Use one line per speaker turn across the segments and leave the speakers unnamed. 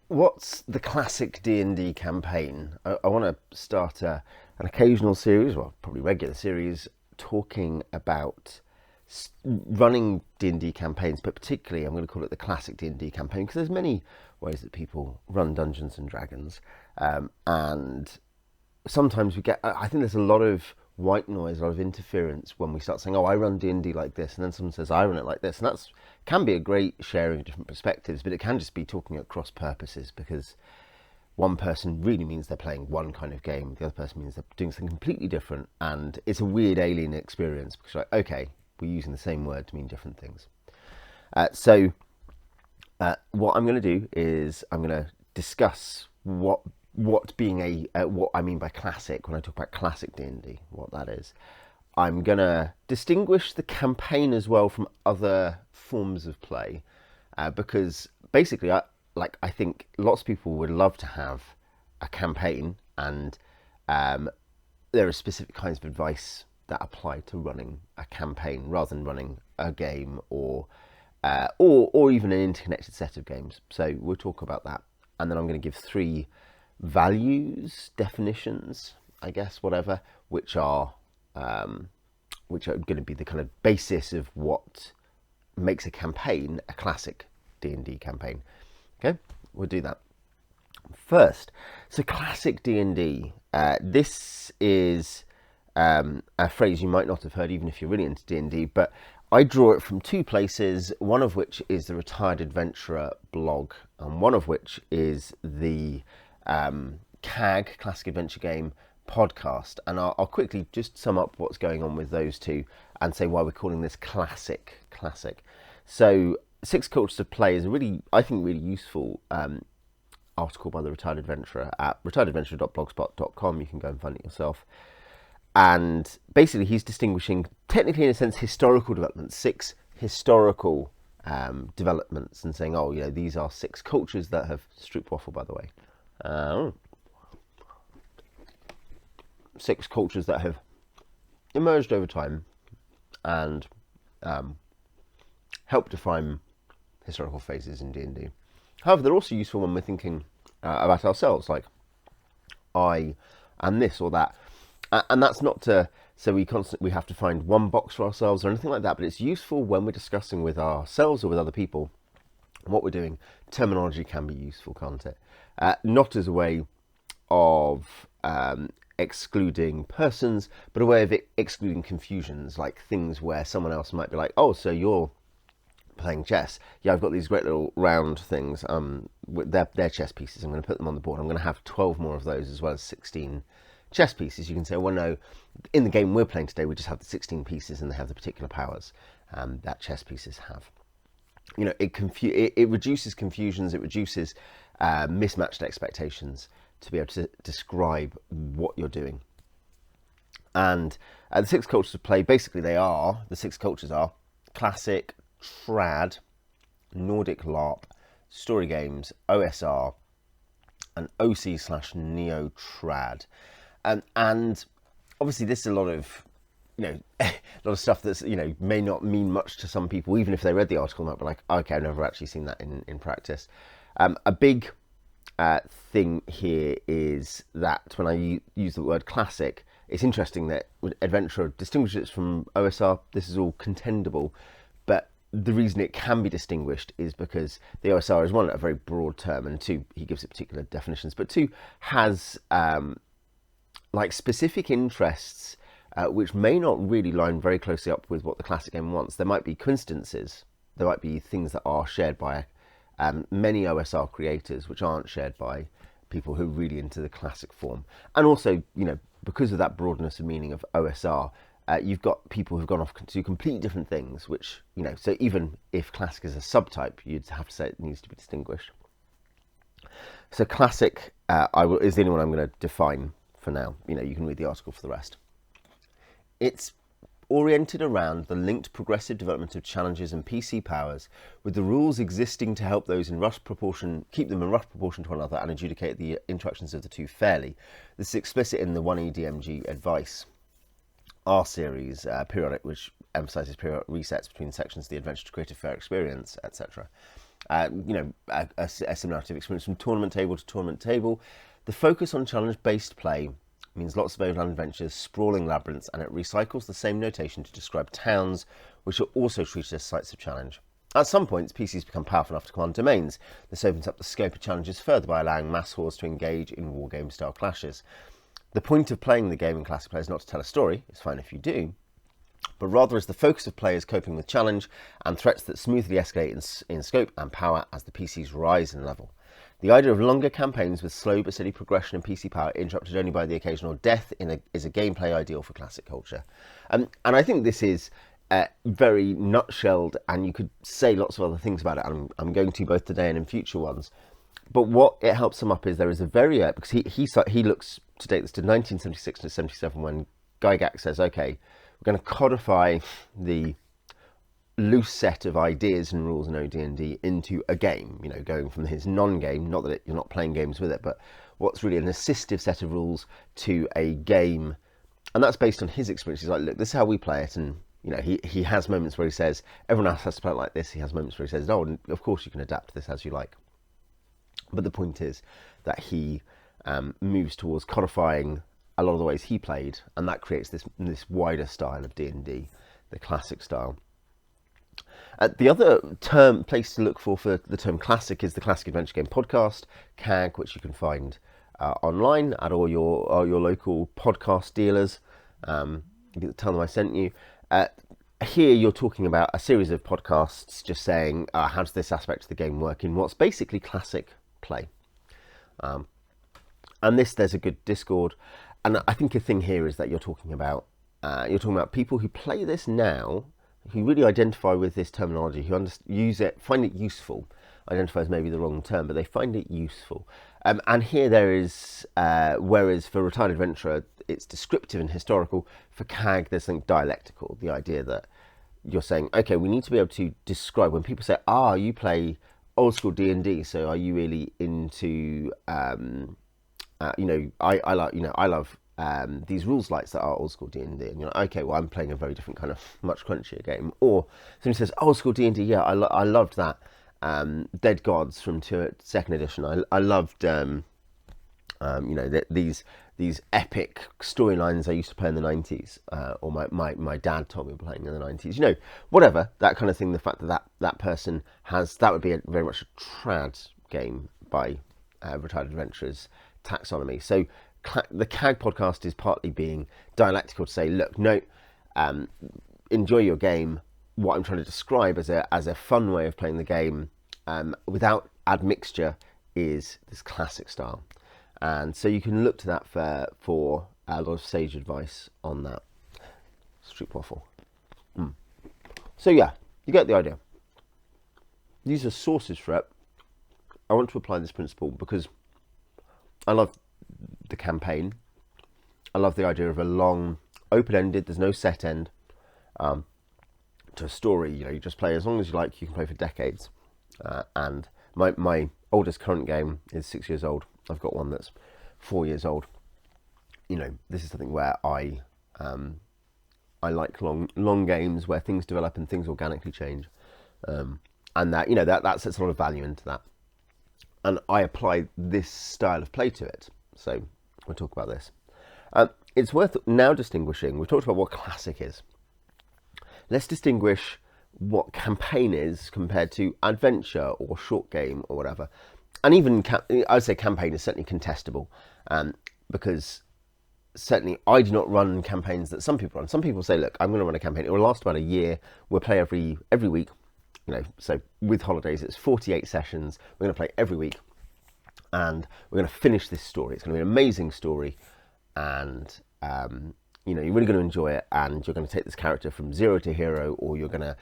what's the classic D&D campaign? I want to start an occasional series, well, probably regular series, talking about running D&D campaigns, but particularly I'm going to call it the classic D&D campaign because there's many ways that people run Dungeons and Dragons, and sometimes we get. I think there's a lot of white noise, a lot of interference when we start saying, "Oh, I run D&D like this," and then someone says, "I run it like this," and that's can be a great sharing of different perspectives, but it can just be talking at cross purposes because one person really means they're playing one kind of game, the other person means they're doing something completely different, and it's a weird alien experience because, like, okay, we're using the same word to mean different things. So, what I'm going to do is I'm going to discuss what being what I mean by classic when I talk about classic D&D, what that is. I'm going to distinguish the campaign as well from other forms of play, because basically, I think lots of people would love to have a campaign, and there are specific kinds of advice that apply to running a campaign rather than running a game or even an interconnected set of games. So we'll talk about that, and then I'm going to give three values, definitions, I guess, whatever, which are going to be the kind of basis of what makes a campaign a classic D&D campaign. Okay, we'll do that first. So classic D&D. This is a phrase you might not have heard even if you're really into D&D, but I draw it from two places, one of which is the Retired Adventurer blog, and one of which is the CAG, Classic Adventure Game podcast. And I'll quickly just sum up what's going on with those two and say why we're calling this classic. So, Six Cultures of Play is a really, I think, really useful article by the Retired Adventurer at retiredadventurer.blogspot.com. You can go and find it yourself. And basically, he's distinguishing, technically, in a sense, historical developments, six historical developments, and saying, oh, these are six cultures that have Stroopwafel, by the way. Six cultures that have emerged over time and helped define historical phases in D&D. However, they're also useful when we're thinking about ourselves, like I am this or that. And that's not to say we have to find one box for ourselves or anything like that, but it's useful when we're discussing with ourselves or with other people what we're doing. Terminology can be useful, can't it? Not as a way of excluding persons, but a way of excluding confusions, like things where someone else might be like, oh, so you're playing chess. Yeah, I've got these great little round things. They're chess pieces. I'm going to put them on the board. I'm going to have 12 more of those as well as 16 chess pieces. You can say, well, no, in the game we're playing today, we just have the 16 pieces and they have the particular powers that chess pieces have. It reduces confusions, it reduces mismatched expectations to be able to describe what you're doing. And the six cultures of play, basically the six cultures are classic, trad, Nordic LARP, story games, OSR, and OC/Neo trad. And obviously this is a lot of, a lot of stuff that's, may not mean much to some people, even if they read the article, might be like, okay, I've never actually seen that in practice. A big thing here is that when I use the word classic, it's interesting that Adventurer distinguishes it from OSR. This is all contendable, but the reason it can be distinguished is because the OSR is, one, a very broad term, and two, he gives it particular definitions, but two, has specific interests which may not really line very closely up with what the classic game wants. There might be coincidences, there might be things that are shared by many OSR creators which aren't shared by people who are really into the classic form. And also, because of that broadness of meaning of OSR, you've got people who've gone off to completely different things, which, so even if classic is a subtype, you'd have to say it needs to be distinguished. So classic is the only one I'm going to define for now. You can read the article for the rest. It's oriented around the linked progressive development of challenges and PC powers, with the rules existing to help those in keep them in rough proportion to one another and adjudicate the interactions of the two fairly. This is explicit in the 1EDMG advice R series, periodic, which emphasises periodic resets between sections of the adventure to create a fair experience, etc. a similar experience from tournament table to tournament table. The focus on challenge-based play means lots of overland adventures, sprawling labyrinths, and it recycles the same notation to describe towns, which are also treated as sites of challenge. At some points, PCs become powerful enough to command domains. This opens up the scope of challenges further by allowing mass hordes to engage in wargame-style clashes. The point of playing the game in Classic Play is not to tell a story, it's fine if you do, but rather is the focus of players coping with challenge and threats that smoothly escalate in scope and power as the PCs rise in level. The idea of longer campaigns with slow but steady progression in PC power, interrupted only by the occasional death, is a gameplay ideal for classic culture. And I think this is very nutshelled, and you could say lots of other things about it. I'm going to both today and in future ones. But what it helps sum up is there is a very, because he looks to date this to 1976 to 77 when Gygax says, okay, we're going to codify the loose set of ideas and rules in OD&D into a game, going from his non-game, not that you're not playing games with it, but what's really an assistive set of rules to a game. And that's based on his experience. He's like, look, this is how we play it. And, he has moments where he says, everyone else has to play it like this. He has moments where he says, oh, of course you can adapt this as you like. But the point is that he moves towards codifying a lot of the ways he played, and that creates this wider style of D&D, the classic style. The other place to look for the term classic is the Classic Adventure Game Podcast, CAG, which you can find online at all your local podcast dealers. Tell them I sent you. Here you're talking about a series of podcasts just saying, how does this aspect of the game work in what's basically classic play. And there's a good Discord. And I think a thing here is that you're talking about people who play this now, who really identify with this terminology, who use it, find it useful. Identify is maybe the wrong term, but they find it useful. And here there is, whereas for Retired Adventurer, it's descriptive and historical, for CAG, there's something dialectical. The idea that you're saying, okay, we need to be able to describe, when people say, you play old school D&D, so are you really into, I love these rules lights that are old school D&D, and you're like, okay, well, I'm playing a very different kind of much crunchier game. Or somebody says, old school D&D, yeah, I loved that Dead Gods from 2nd edition. I loved these epic storylines I used to play in the 90s, or my dad told me playing in the 90s, whatever, that kind of thing. The fact that person has, that would be very much a trad game by Retired Adventurers taxonomy. So the CAG podcast is partly being dialectical to say, look, no, enjoy your game. What I'm trying to describe as a fun way of playing the game, without admixture, is this classic style. And so you can look to that for a lot of sage advice on that. Street waffle. So yeah, you get the idea. These are sources for it. I want to apply this principle because I love the campaign. I love the idea of a long, open-ended, there's no set end to a story. You just play as long as you like. You can play for decades. And my oldest current game is 6 years old. I've got one that's 4 years old. This is something where I like long games where things develop and things organically change, and that sets a lot of value into that. And I apply this style of play to it. So we'll talk about this. It's worth now distinguishing. We've talked about what classic is. Let's distinguish what campaign is compared to adventure or short game or whatever. And even, I would say campaign is certainly contestable, because certainly I do not run campaigns that some people run. Some people say, look, I'm going to run a campaign. It will last about a year. We'll play every week. So with holidays, it's 48 sessions. We're going to play every week. And we're going to finish this story. It's going to be an amazing story. And, you're really going to enjoy it. And you're going to take this character from zero to hero, or you're going to,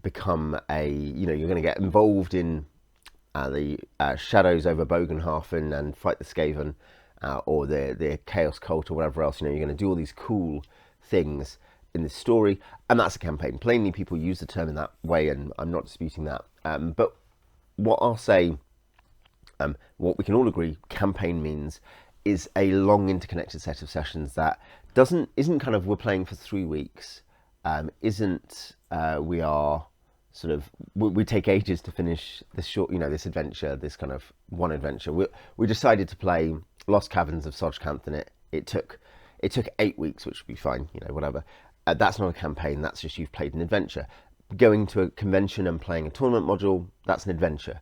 become you're going to get involved in the shadows over Bogenhafen and fight the Skaven, or the Chaos Cult or whatever else. You're going to do all these cool things in this story, and that's a campaign. Plainly, people use the term in that way, and I'm not disputing that. But what I'll say, what we can all agree campaign means, is a long interconnected set of sessions that isn't kind of we're playing for 3 weeks, isn't we are sort of we take ages to finish this short, this adventure, this kind of one adventure. We decided to play Lost Caverns of Sojcanth, and it took 8 weeks, which would be fine, whatever. That's not a campaign. That's just you've played an adventure. Going to a convention and playing a tournament module, that's an adventure.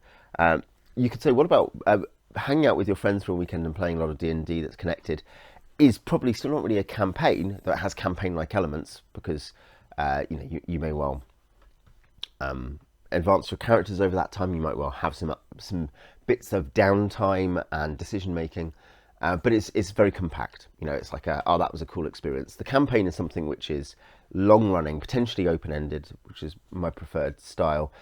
You could say, what about hanging out with your friends for a weekend and playing a lot of D&D that's connected? Is probably still not really a campaign that has campaign-like elements, because you may well advance your characters over that time. You might well have some bits of downtime and decision making, but it's very compact. It's like that was a cool experience. The campaign is something which is long running, potentially open ended, which is my preferred style,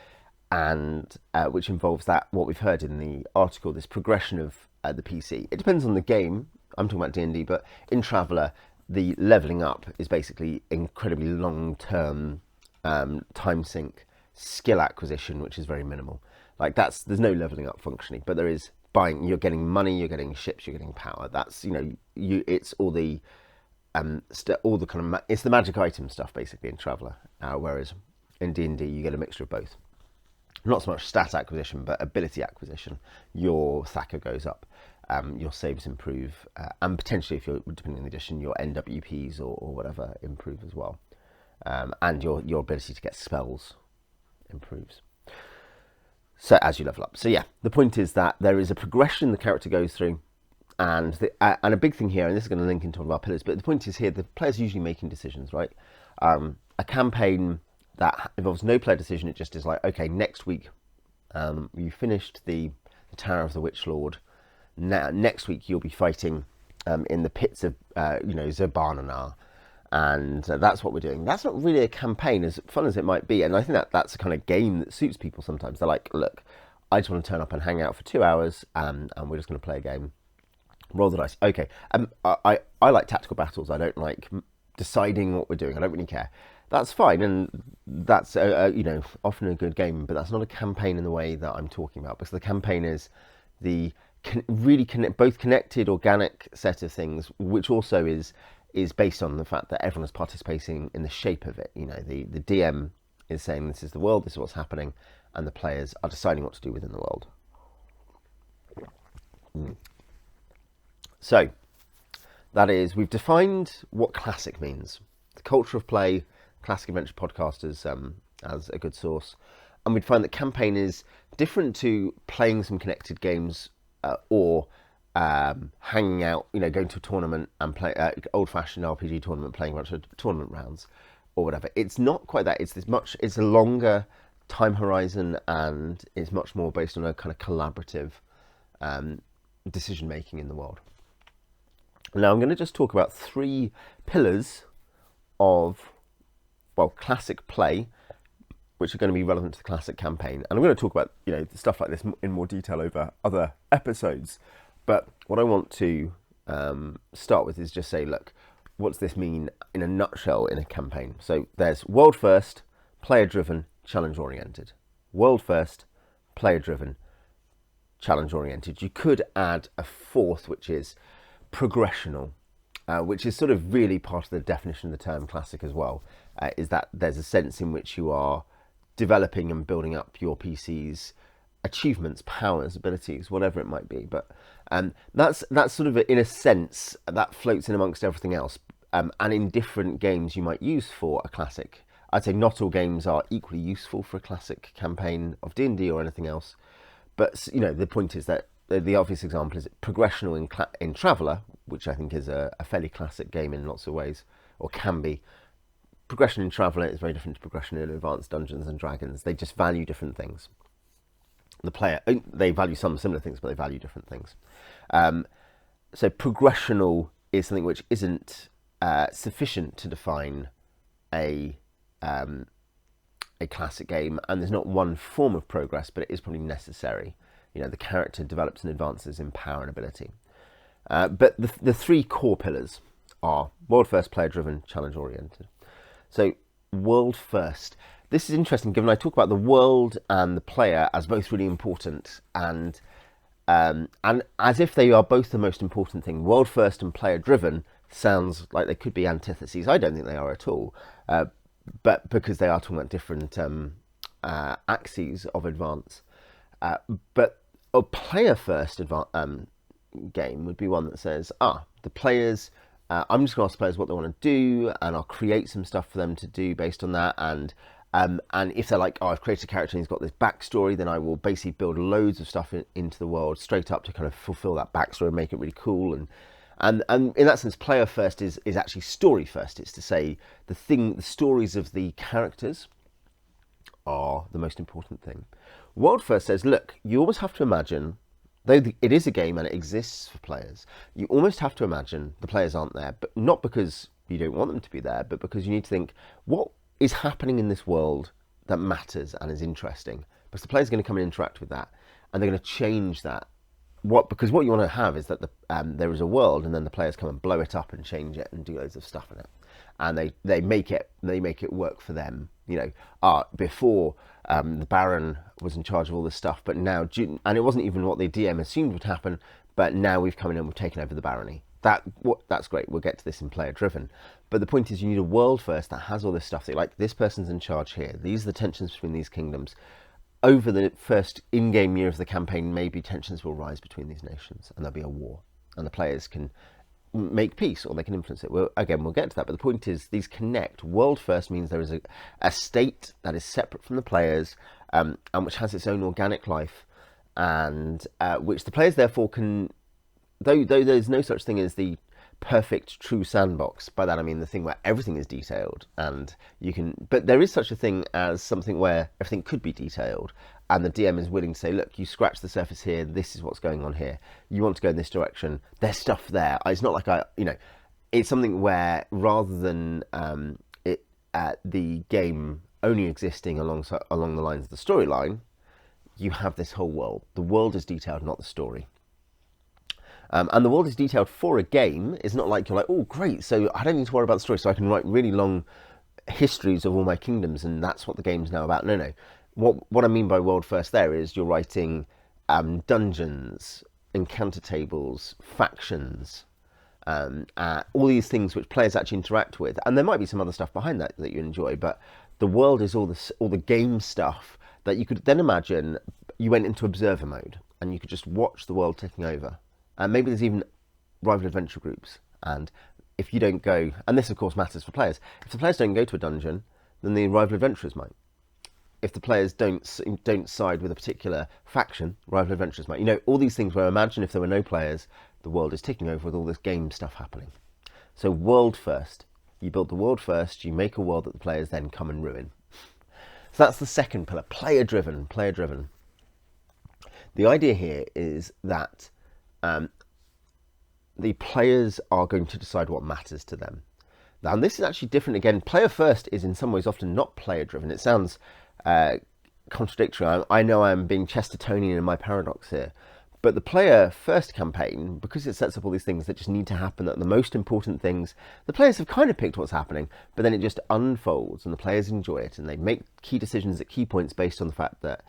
and which involves what we've heard in the article, this progression of the PC. It depends on the game. I'm talking about D&D, but in Traveller, the leveling up is basically incredibly long-term time sink skill acquisition, which is very minimal. Like there's no leveling up functionally, but there is buying. You're getting money, you're getting ships, you're getting power. That's it's all the all the kind of it's the magic item stuff basically in Traveller. Whereas in D&D you get a mixture of both. Not so much stat acquisition, but ability acquisition. Your Thacker goes up. Your saves improve, and potentially, if you're depending on the edition, your NWPs or whatever improve as well, and your ability to get spells improves. So as you level up, so yeah, the point is that there is a progression the character goes through, and a big thing here, and this is going to link into one of our pillars. But the point is here, the player's usually making decisions, right? A campaign that involves no player decision, it just is like, okay, next week, you finished the Tower of the Witch Lord. Now, next week you'll be fighting in the pits of, Zerbanana, and that's what we're doing. That's not really a campaign, as fun as it might be, and I think that's a kind of game that suits people sometimes. They're like, look, I just want to turn up and hang out for 2 hours, and we're just going to play a game. Roll the dice. Okay, I like tactical battles. I don't like deciding what we're doing. I don't really care. That's fine, and that's often a good game, but that's not a campaign in the way that I'm talking about, because the campaign is the both connected organic set of things, which also is based on the fact that everyone is participating in the shape of it. The DM is saying this is the world, this is what's happening, and the players are deciding what to do within the world. So that is, we've defined what classic means, the culture of play, Classic Adventure Podcasters as a good source, and we'd find that campaign is different to playing some connected games or hanging out, going to a tournament and play old-fashioned RPG tournament, playing a bunch of tournament rounds or whatever. It's not quite that. It's a longer time horizon, and it's much more based on a kind of collaborative decision making in the world. Now I'm going to just talk about 3 pillars of classic play, which are going to be relevant to the classic campaign. And I'm going to talk about, stuff like this in more detail over other episodes. But what I want to start with is just say, look, what's this mean in a nutshell in a campaign? So there's world first, player driven, challenge oriented. World first, player driven, challenge oriented. You could add a 4th, which is progressional, which is sort of really part of the definition of the term classic as well, is that there's a sense in which you are developing and building up your PC's achievements, powers, abilities, whatever it might be. But that's sort of, in a sense, that floats in amongst everything else. And in different games you might use for a classic. I'd say not all games are equally useful for a classic campaign of D&D or anything else. But, the point is that the obvious example is progressional in Traveller, which I think is a fairly classic game in lots of ways, or can be. Progression in Traveller is very different to progression in Advanced Dungeons and Dragons. They just value different things. The player, they value some similar things, but they value different things. So progressional is something which isn't sufficient to define a classic game, and there's not one form of progress, but it is probably necessary. The character develops and advances in power and ability. But the 3 core pillars are world first, player driven, challenge oriented. So world first. This is interesting, given I talk about the world and the player as both really important, and as if they are both the most important thing. World first and player driven sounds like they could be antitheses. I don't think they are at all, but because they are talking about different axes of advance. But a player-first game would be one that says, the players, I'm just going to ask players what they want to do, and I'll create some stuff for them to do based on that. And if they're like, I've created a character and he's got this backstory, then I will basically build loads of stuff into the world straight up to kind of fulfill that backstory and make it really cool. And in that sense, player first is actually story first. It's to say the stories of the characters are the most important thing. World first says, look, you always have to imagine, though it is a game and it exists for players, you almost have to imagine the players aren't there, but not because you don't want them to be there, but because you need to think, what is happening in this world that matters and is interesting? Because the players are going to come and interact with that, and they're going to change that. Because what you want to have is that there is a world, and then the players come and blow it up and change it and do loads of stuff in it, and they make it work for them. Before the Baron was in charge of all this stuff, but now, and it wasn't even what the DM assumed would happen, but now we've come in and we've taken over the barony. That's great. We'll get to this in player driven, but the point is you need a world first that has all this stuff. That like, this person's in charge here. These are the tensions between these kingdoms. Over the first in-game year of the campaign, maybe tensions will rise between these nations and there'll be a war, and the players can make peace or they can influence it. We'll get to that, but the point is these connect. World first means there is a state that is separate from the players, and which has its own organic life, and which the players therefore can, though there's no such thing as the perfect true sandbox. By that I mean the thing where everything is detailed and you can, but there is such a thing as something where everything could be detailed and the DM is willing to say, look, you scratch the surface here, this is what's going on here, you want to go in this direction, there's stuff there. It's not like it's something where rather than the game only existing along the lines of the storyline, you have this whole world. The world is detailed, not the story. And the world is detailed for a game. It's not like you're like, oh, great, so I don't need to worry about the story, so I can write really long histories of all my kingdoms, and that's what the game's now about. No. What I mean by world first there is you're writing dungeons, encounter tables, factions, all these things which players actually interact with. And there might be some other stuff behind that you enjoy, but the world is all the game stuff that you could then imagine you went into observer mode, and you could just watch the world taking over. And maybe there's even rival adventure groups. And if you don't go, and this of course matters for players, if the players don't go to a dungeon, then the rival adventurers might. If the players don't side with a particular faction, rival adventurers might. All these things where imagine if there were no players, the world is ticking over with all this game stuff happening. So world first. You build the world first, you make a world that the players then come and ruin. So that's the second pillar, player driven. The idea here is that the players are going to decide what matters to them. Now, this is actually different again. Player first is in some ways often not player driven. It sounds contradictory. I know I'm being Chestertonian in my paradox here, but the player first campaign, because it sets up all these things that just need to happen, that the most important things, the players have kind of picked what's happening, but then it just unfolds and the players enjoy it and they make key decisions at key points based on the fact that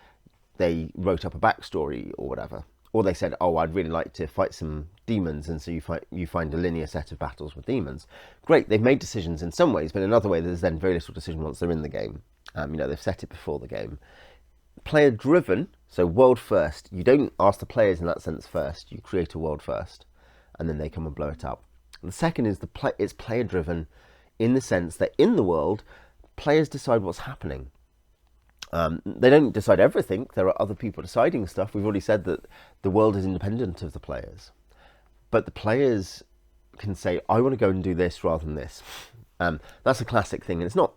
they wrote up a backstory or whatever. Or they said, oh, I'd really like to fight some demons, and so you find a linear set of battles with demons. Great, they've made decisions in some ways, but in another way there's then very little decision once they're in the game. They've set it before the game. Player driven, so world first. You don't ask the players in that sense first. You create a world first, and then they come and blow it up. And the second is it's player driven in the sense that in the world, players decide what's happening. They don't decide everything. There are other people deciding stuff. We've already said that the world is independent of the players. But the players can say, I want to go and do this rather than this. That's a classic thing. And it's not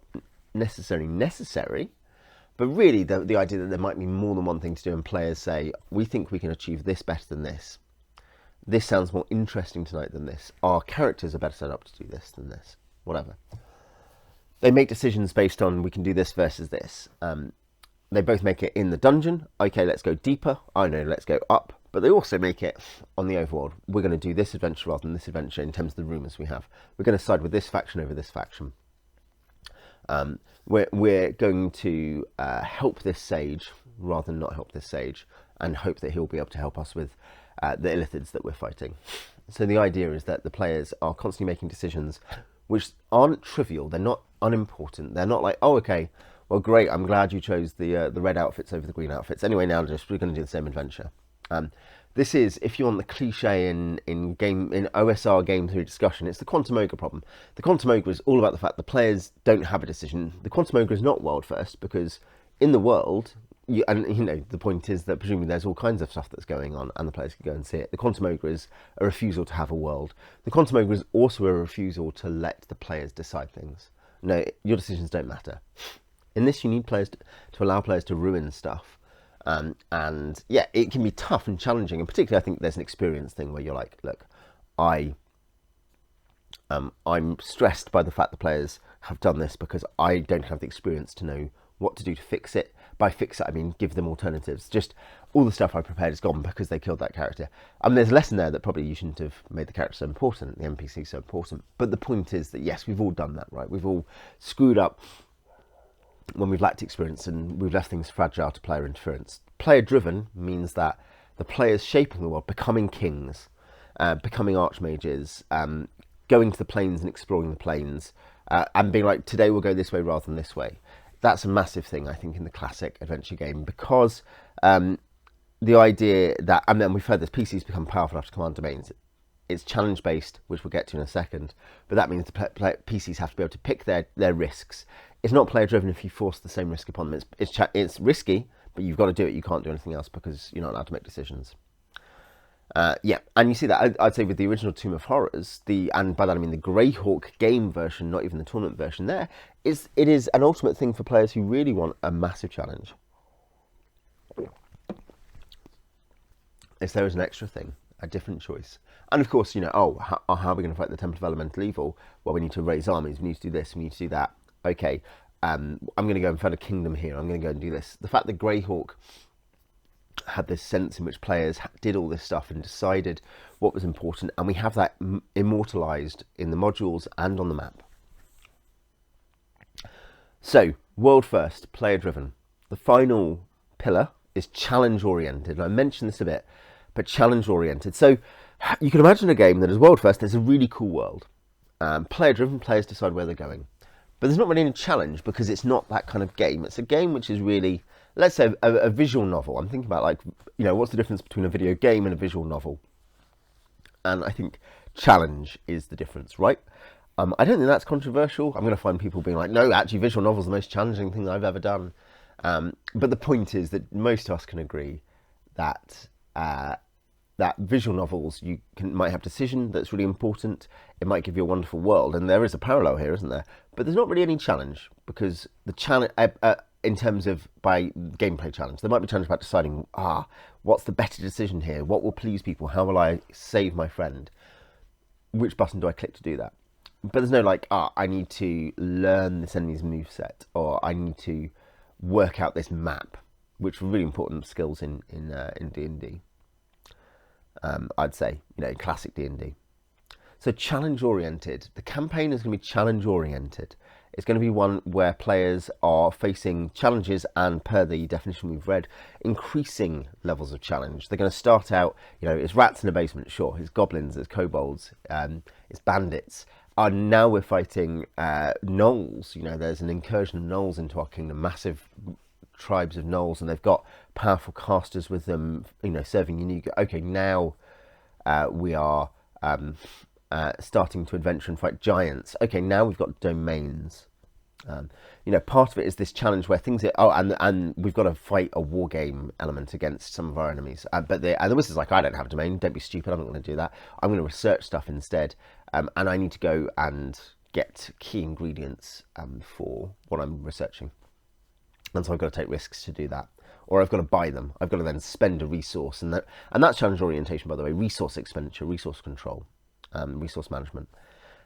necessarily necessary, but really the idea that there might be more than one thing to do, and players say, we think we can achieve this better than this. This sounds more interesting tonight than this. Our characters are better set up to do this than this. Whatever. They make decisions based on, we can do this versus this. They both make it in the dungeon. Okay, let's go deeper. I know, let's go up. But they also make it on the overworld. We're going to do this adventure rather than this adventure in terms of the rumours we have. We're going to side with this faction over this faction. We're going to help this sage rather than not help this sage, and hope that he'll be able to help us with the Illithids that we're fighting. So the idea is that the players are constantly making decisions which aren't trivial. They're not unimportant. They're not like, oh, okay, well, great. I'm glad you chose the red outfits over the green outfits. Anyway, now we're going to do the same adventure. This is, if you want the cliche in OSR game theory discussion, it's the Quantum Ogre problem. The Quantum Ogre is all about the fact the players don't have a decision. The Quantum Ogre is not world first because in the world, the point is that presumably there's all kinds of stuff that's going on and the players can go and see it. The Quantum Ogre is a refusal to have a world. The Quantum Ogre is also a refusal to let the players decide things. No, your decisions don't matter. In this, you need players to allow players to ruin stuff. And yeah, it can be tough and challenging, and particularly I think there's an experience thing where you're like, look, I'm stressed by the fact the players have done this because I don't have the experience to know what to do to fix it. By fix it, I mean give them alternatives. Just all the stuff I prepared is gone because they killed that character. There's a lesson there that probably you shouldn't have made the character so important, the NPC so important. But the point is that yes, we've all done that, right? We've all screwed up when we've lacked experience and we've left things fragile to player interference. Player driven means that the players shaping the world, becoming kings, becoming archmages, going to the planes and exploring the planes, and being like, today we'll go this way rather than this way. That's a massive thing, I think, in the classic adventure game, because the idea that, and then we've heard this, PCs become powerful after command domains. It's challenge based, which we'll get to in a second, but that means the PCs have to be able to pick their risks. It's not player driven if you force the same risk upon them. It's risky, but you've got to do it. You can't do anything else because you're not allowed to make decisions. Yeah, and you see that, I'd say, with the original Tomb of Horrors, and by that I mean the Greyhawk game version, not even the tournament version there, it is an ultimate thing for players who really want a massive challenge. There is an extra thing, a different choice. And of course, how are we going to fight the Temple of Elemental Evil? Well, we need to raise armies, we need to do this, we need to do that. Okay, I'm going to go and found a kingdom here, I'm going to go and do this. The fact that Greyhawk had this sense in which players did all this stuff and decided what was important, and we have that immortalized in the modules and on the map. So, world first, player driven. The final pillar is challenge oriented. I mentioned this a bit, but challenge oriented. So you can imagine a game that is world first. There's a really cool world. Player driven, players decide where they're going. But there's not really any challenge because it's not that kind of game. It's a game which is really, let's say, a visual novel. I'm thinking about, what's the difference between a video game and a visual novel? And I think challenge is the difference, right? I don't think that's controversial. I'm going to find people being like, no, actually, visual novel's the most challenging thing that I've ever done. But the point is that most of us can agree that that visual novels, might have decision that's really important. It might give you a wonderful world, and there is a parallel here, isn't there? But there's not really any challenge, because the challenge, in terms of by gameplay challenge, there might be challenge about deciding, what's the better decision here? What will please people? How will I save my friend? Which button do I click to do that? But there's no I need to learn this enemy's moveset, or I need to work out this map, which are really important skills in D&D. I'd say, classic D&D. So challenge oriented. The campaign is going to be challenge oriented. It's going to be one where players are facing challenges, and per the definition we've read, increasing levels of challenge. They're going to start out, it's rats in a basement, sure. It's goblins, it's kobolds, it's bandits. And now we're fighting gnolls. There's an incursion of gnolls into our kingdom, massive tribes of gnolls, and they've got powerful casters with them, serving unique. Okay, now we are starting to adventure and fight giants. Okay, now we've got domains. Part of it is this challenge where things are, and we've got to fight a war game element against some of our enemies. But the wizard's like, I don't have a domain, don't be stupid, I'm not going to do that. I'm going to research stuff instead, and I need to go and get key ingredients for what I'm researching. And so I've got to take risks to do that, or I've got to buy them. I've got to then spend a resource, and that's challenge orientation, by the way. Resource expenditure, resource control, resource management.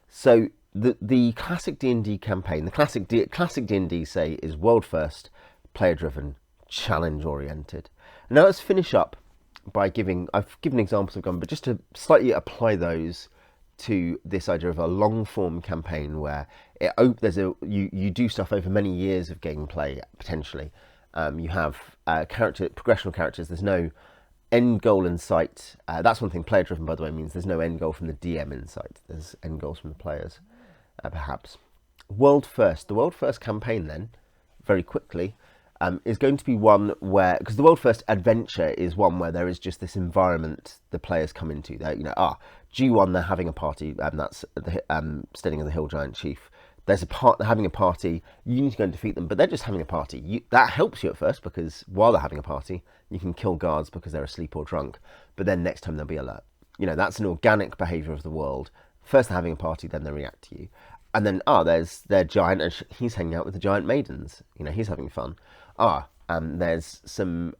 So the classic D&D campaign, the classic D&D, say, is world first, player driven, challenge oriented. Now let's finish up by I've given examples of them, but just to slightly apply those to this idea of a long form campaign where you do stuff over many years of gameplay potentially. You have progressional characters. There's no end goal in sight. That's one thing. Player driven, by the way, means there's no end goal from the DM in sight. There's end goals from the players, perhaps. World first. The world first campaign then very quickly, is going to be one where, because the World First Adventure is one where there is just this environment the players come into. They're, G1, they're having a party, and that's the Steading of the Hill Giant Chief. There's they're having a party, you need to go and defeat them, but they're just having a party. That helps you at first, because while they're having a party, you can kill guards because they're asleep or drunk, but then next time they'll be alert. That's an organic behaviour of the world. First they're having a party, then they react to you. And then, there's their giant, and he's hanging out with the giant maidens. He's having fun. There's some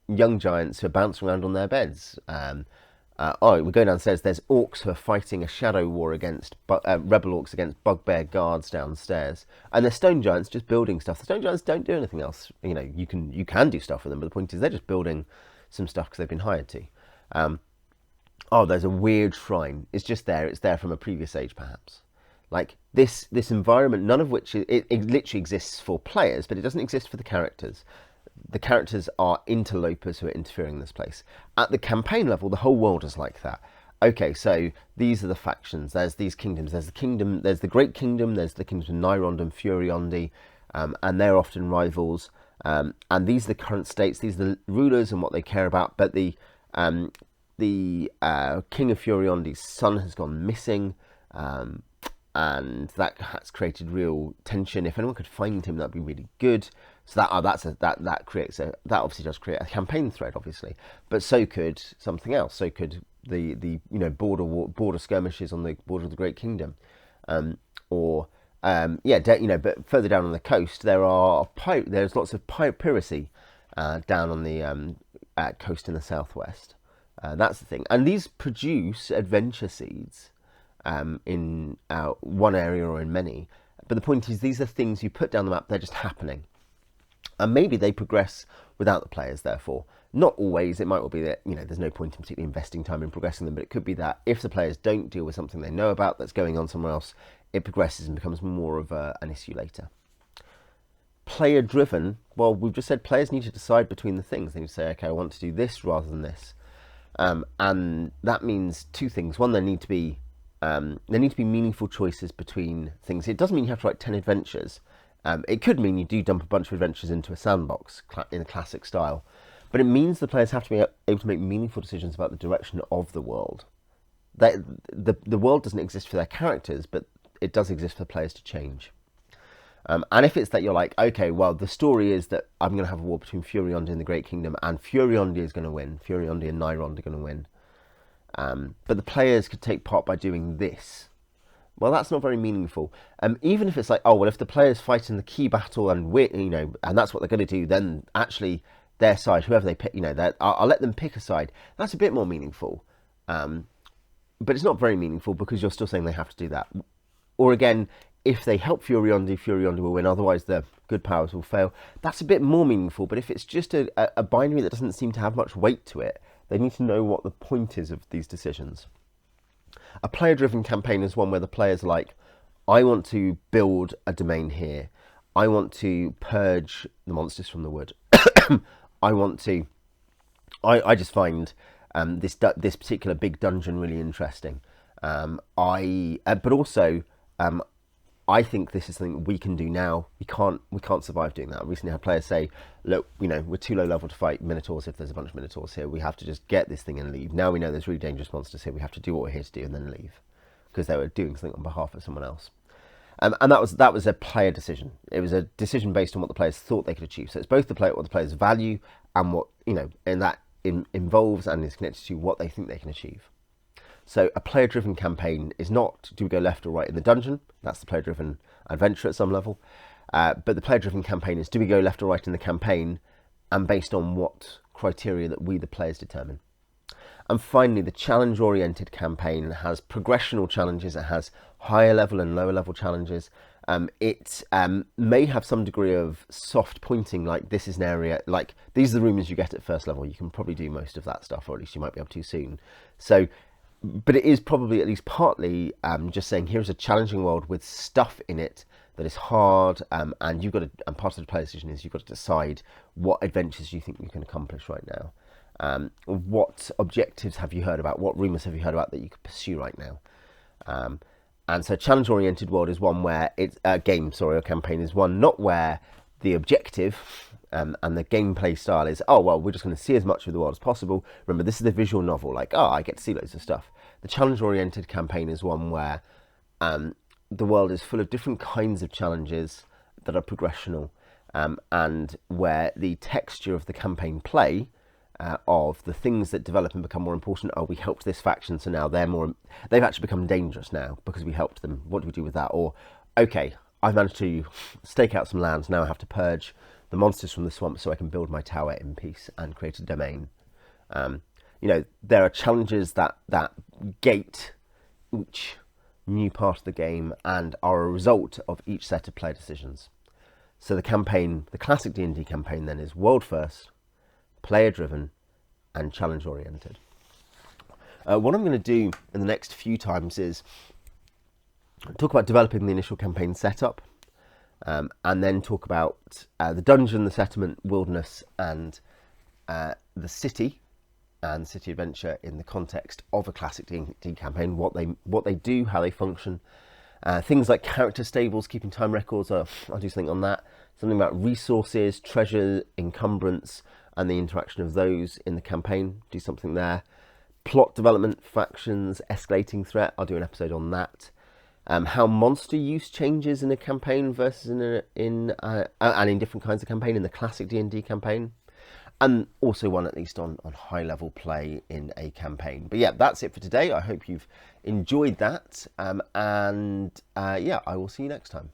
young giants who are bouncing around on their beds. We go downstairs. There's orcs who are fighting a shadow war against rebel orcs against bugbear guards downstairs, and there's stone giants just building stuff. The stone giants don't do anything else. You can do stuff with them, but the point is they're just building some stuff because they've been hired to. There's a weird shrine. It's just there. It's there from a previous age, perhaps. Like this environment, none of which it literally exists for players, but it doesn't exist for the characters. The characters are interlopers who are interfering in this place. At the campaign level, the whole world is like that. Okay, so these are the factions. There's these kingdoms. There's the Great Kingdom. There's the kingdoms of Nyrond and Furiondi, and they're often rivals. And these are the current states. These are the rulers and what they care about. But the King of Furiondi's son has gone missing. And that has created real tension. If anyone could find him, that'd be really good. So that obviously does create a campaign thread, obviously. But so could something else. So could the border skirmishes on the border of the Great Kingdom, but further down on the coast there's lots of piracy down on the coast in the southwest. That's the thing, and these produce adventure seeds. In one area or in many, but the point is these are things you put down the map. They're just happening, and maybe they progress without the players. Therefore, not always. It might well be that there's no point in particularly investing time in progressing them, but it could be that if the players don't deal with something they know about that's going on somewhere else, it progresses and becomes more of an issue later. Player driven. Well, we've just said players need to decide between the things. They need to say, okay, I want to do this rather than this, and that means two things. One, there need to be meaningful choices between things. It doesn't mean you have to write 10 adventures. It could mean you do dump a bunch of adventures into a sandbox in a classic style. But it means the players have to be able to make meaningful decisions about the direction of the world. The world doesn't exist for their characters, but it does exist for players to change. And if it's that you're like, okay, well, the story is that I'm going to have a war between Furiondi and the Great Kingdom, and Furiondi is going to win. Furiondi and Nyrond are going to win. But the players could take part by doing this. Well, that's not very meaningful. Even if it's like, if the players fight in the key battle and win, and that's what they're going to do, then actually their side, whoever they pick, I'll let them pick a side. That's a bit more meaningful. But it's not very meaningful because you're still saying they have to do that. Or again, if they help Furiondi, Furiondi will win. Otherwise, the good powers will fail. That's a bit more meaningful. But if it's just a binary that doesn't seem to have much weight to it, they need to know what the point is of these decisions. A player-driven campaign is one where the players are like, I want to build a domain here. I want to purge the monsters from the wood. I just find this particular big dungeon really interesting. But also, I think this is something we can do now. We can't survive doing that. I recently had players say, look, we're too low level to fight minotaurs if there's a bunch of minotaurs here. We have to just get this thing and leave. Now we know there's really dangerous monsters here. We have to do what we're here to do and then leave, because they were doing something on behalf of someone else. And that was a player decision. It was a decision based on what the players thought they could achieve. So it's both what the players value and what, and that involves and is connected to what they think they can achieve. So a player-driven campaign is not, do we go left or right in the dungeon? That's the player-driven adventure at some level. But the player-driven campaign is, do we go left or right in the campaign, and based on what criteria that we, the players, determine. And finally, the challenge-oriented campaign has progressional challenges. It has higher level and lower level challenges. It may have some degree of soft pointing, like this is an area, like these are the rooms you get at first level. You can probably do most of that stuff, or at least you might be able to soon. So, but it is probably at least partly just saying here's a challenging world with stuff in it that is hard, and you've got to, and part of the player decision is you've got to decide what adventures you think you can accomplish right now. What objectives have you heard about? What rumours have you heard about that you could pursue right now? And so challenge-oriented world is one where it's a campaign is one not where the objective and the gameplay style is, oh, well, we're just going to see as much of the world as possible. Remember, this is the visual novel, like, oh, I get to see loads of stuff. The challenge-oriented campaign is one where the world is full of different kinds of challenges that are progressional, and where the texture of the campaign play of the things that develop and become more important. Oh, we helped this faction, so now they've actually become dangerous now because we helped them. What do we do with that? Or, okay, I've managed to stake out some lands, now I have to purge the monsters from the swamp so I can build my tower in peace and create a domain. There are challenges that gate each new part of the game and are a result of each set of player decisions. So the classic D&D campaign then is world first, player driven, and challenge oriented. What I'm going to do in the next few times is talk about developing the initial campaign setup, and then talk about the dungeon, the settlement, wilderness, and the city and city adventure in the context of a classic D&D campaign, what they do, how they function. Things like character stables, keeping time records, I'll do something on that. Something about resources, treasure, encumbrance, and the interaction of those in the campaign, do something there. Plot development, factions, escalating threat, I'll do an episode on that. How monster use changes in a campaign versus in different kinds of campaign, in the classic D&D campaign. And also one at least on high level play in a campaign. But yeah, that's it for today. I hope you've enjoyed that. I will see you next time.